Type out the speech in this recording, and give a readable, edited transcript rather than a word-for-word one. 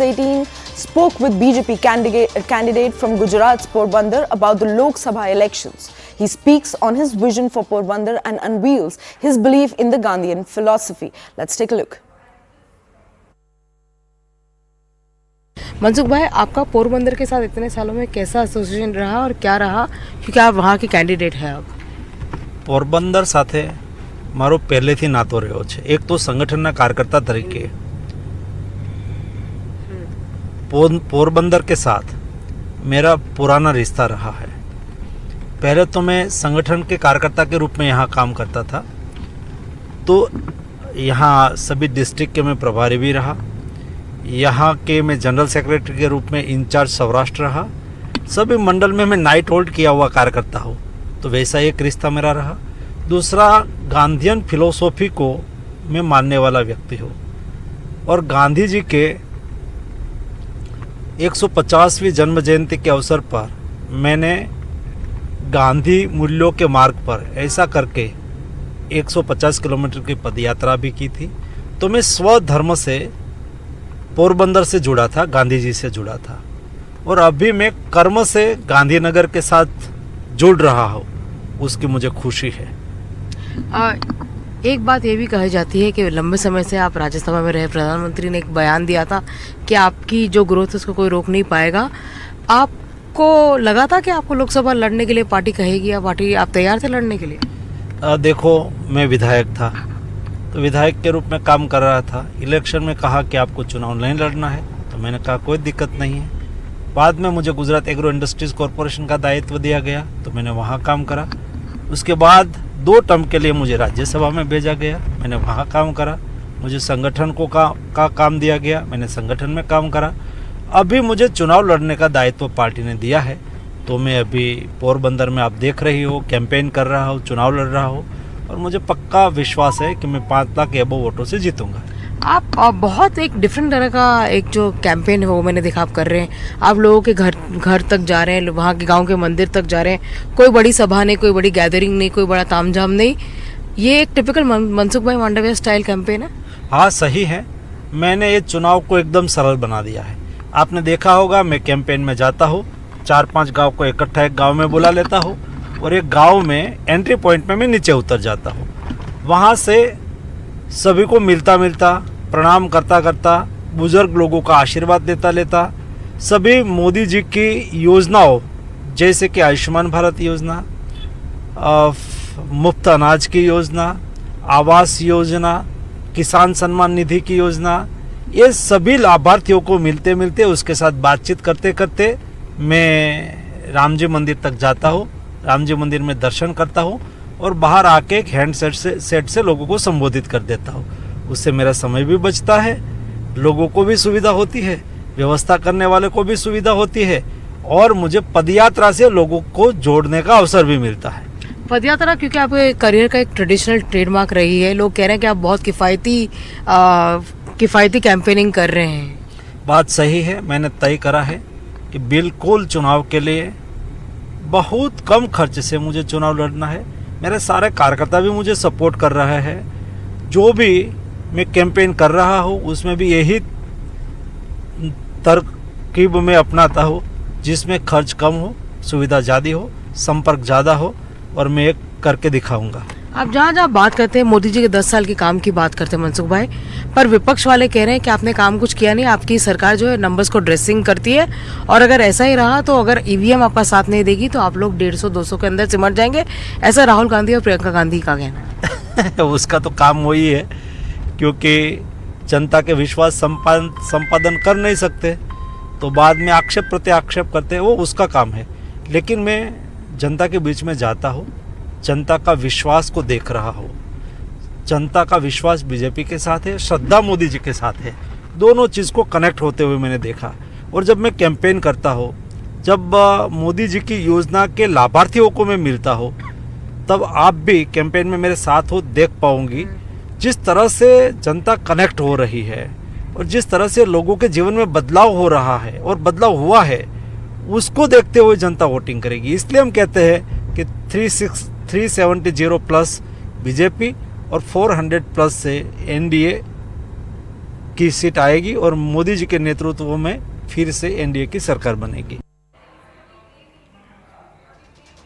18 spoke with BJP candidate from Gujarat's Porbandar about the Lok Sabha elections. He speaks on his vision for Porbandar and unveils his belief in the Gandhian philosophy. Let's take a look. Mansukh भाई, आपका पोरबंदर के साथ इतने सालों में कैसा association रहा और क्या रहा, क्योंकि आप वहाँ के कैंडिडेट हैं अब? પોરબંદર સાથે મારો પહેલેથી નાતો રહ્યો છે. એક તો સંગઠનના કાર્યકર્તા તરીકે पोरबंदर के साथ मेरा पुराना रिश्ता रहा है. पहले तो मैं संगठन के कार्यकर्ता के रूप में यहाँ काम करता था, तो यहाँ सभी डिस्ट्रिक्ट के मैं प्रभारी भी रहा. यहाँ के मैं जनरल सेक्रेटरी के रूप में इंचार्ज सौराष्ट्र रहा. सभी मंडल में मैं नाइट होल्ड किया हुआ कार्यकर्ता हूँ, तो वैसा एक रिश्ता मेरा रहा. दूसरा, गांधीयन फिलोसॉफी को मैं मानने वाला व्यक्ति हूँ और गांधी जी के 150वीं जन्म जयंती के अवसर पर मैंने गांधी मूल्यों के मार्ग पर ऐसा करके 150 किलोमीटर की पदयात्रा भी की थी. तो मैं स्वधर्म से पोरबंदर से जुड़ा था, गांधी जी से जुड़ा था, और अभी मैं कर्म से गांधीनगर के साथ जुड़ रहा हूँ. उसकी मुझे खुशी है. एक बात ये भी कही जाती है कि लंबे समय से आप राज्यसभा में रहे. प्रधानमंत्री ने एक बयान दिया था कि आपकी जो ग्रोथ है उसको कोई रोक नहीं पाएगा. आपको लगा था कि आपको लोकसभा लड़ने के लिए पार्टी कहेगी या पार्टी आप तैयार थे लड़ने के लिए? देखो, मैं विधायक था, तो विधायक के रूप में काम कर रहा था. इलेक्शन में कहा कि आपको चुनाव नहीं लड़ना है, तो मैंने कहा कोई दिक्कत नहीं है. बाद में मुझे गुजरात एग्रो इंडस्ट्रीज कॉरपोरेशन का दायित्व दिया गया, तो मैंने वहाँ काम करा. उसके बाद 2 टर्म के लिए मुझे राज्यसभा में भेजा गया, मैंने वहाँ काम करा. मुझे संगठन को का काम दिया गया, मैंने संगठन में काम करा. अभी मुझे चुनाव लड़ने का दायित्व पार्टी ने दिया है, तो मैं अभी पोरबंदर में आप देख रही हो कैंपेन कर रहा हूँ, चुनाव लड़ रहा हूँ, और मुझे पक्का विश्वास है कि मैं 5 लाख के अबव वोटों से जीतूंगा. आप बहुत एक डिफरेंट तरह का एक जो कैंपेन है वो मैंने देखा आप कर रहे हैं. आप लोगों के घर तक जा रहे हैं, वहाँ के गांव के मंदिर तक जा रहे हैं. कोई बड़ी सभा नहीं, कोई बड़ी गैदरिंग नहीं, कोई बड़ा तामझाम नहीं. ये एक टिपिकल मनसुख भाई मांडविया स्टाइल कैंपेन है. हाँ, सही है. मैंने ये चुनाव को एकदम सरल बना दिया है. आपने देखा होगा, मैं कैंपेन में जाता हूँ, 4-5 गाँव को इकट्ठा एक गाँव में बुला लेता हूँ, और एक गाँव में एंट्री पॉइंट में मैं नीचे उतर जाता हूँ. वहाँ से सभी को मिलता प्रणाम करता बुजुर्ग लोगों का आशीर्वाद लेता सभी मोदी जी की योजनाओं जैसे कि आयुष्मान भारत योजना, मुफ्त अनाज की योजना, आवास योजना, किसान सम्मान निधि की योजना, ये सभी लाभार्थियों को मिलते उसके साथ बातचीत करते मैं राम जी मंदिर तक जाता हूँ. राम जी मंदिर में दर्शन करता हूँ और बाहर आके एक हैंड सेट से लोगों को संबोधित कर देता हूँ. उससे मेरा समय भी बचता है, लोगों को भी सुविधा होती है, व्यवस्था करने वाले को भी सुविधा होती है, और मुझे पदयात्रा से लोगों को जोड़ने का अवसर भी मिलता है. पदयात्रा क्योंकि आपके करियर का एक ट्रेडिशनल ट्रेडमार्क रही है. लोग कह रहे हैं कि आप बहुत किफ़ायती कैंपेनिंग कर रहे हैं. बात सही है. मैंने तय करा है कि बिल्कुल चुनाव के लिए बहुत कम खर्च से मुझे चुनाव लड़ना है. मेरे सारे कार्यकर्ता भी मुझे सपोर्ट कर रहे हैं. जो भी मैं कैंपेन कर रहा हूँ उसमें भी यही तरकीब में अपनाता हूँ, जिसमें खर्च कम हो, सुविधा ज़्यादा हो, संपर्क ज़्यादा हो, और मैं एक करके दिखाऊंगा. आप जहाँ बात करते हैं मोदी जी के 10 साल की काम की बात करते हैं मनसुख भाई, पर विपक्ष वाले कह रहे हैं कि आपने काम कुछ किया नहीं. आपकी सरकार जो है नंबर्स को ड्रेसिंग करती है, और अगर ऐसा ही रहा तो अगर ईवीएम आपका साथ नहीं देगी तो आप लोग 150-200 के अंदर सिमट जाएंगे. ऐसा राहुल गांधी और प्रियंका गांधी का कहना है. उसका तो काम वही है, क्योंकि जनता के विश्वास संपादन कर नहीं सकते, तो बाद में आक्षेप प्रत्याक्षेप करते हैं, वो उसका काम है. लेकिन मैं जनता के बीच में जाता हूँ, जनता का विश्वास को देख रहा हूँ. जनता का विश्वास बीजेपी के साथ है, श्रद्धा मोदी जी के साथ है. दोनों चीज़ को कनेक्ट होते हुए मैंने देखा. और जब मैं कैंपेन करता हूँ, जब मोदी जी की योजना के लाभार्थियों को मैं मिलता हूँ, तब आप भी कैंपेन में मेरे साथ हो, देख पाऊंगी जिस तरह से जनता कनेक्ट हो रही है और जिस तरह से लोगों के जीवन में बदलाव हो रहा है और बदलाव हुआ है, उसको देखते हुए जनता वोटिंग करेगी. इसलिए हम कहते हैं कि 370 प्लस बीजेपी और 400 प्लस से एनडीए की सीट आएगी और मोदी जी के नेतृत्व में फिर से एनडीए की सरकार बनेगी।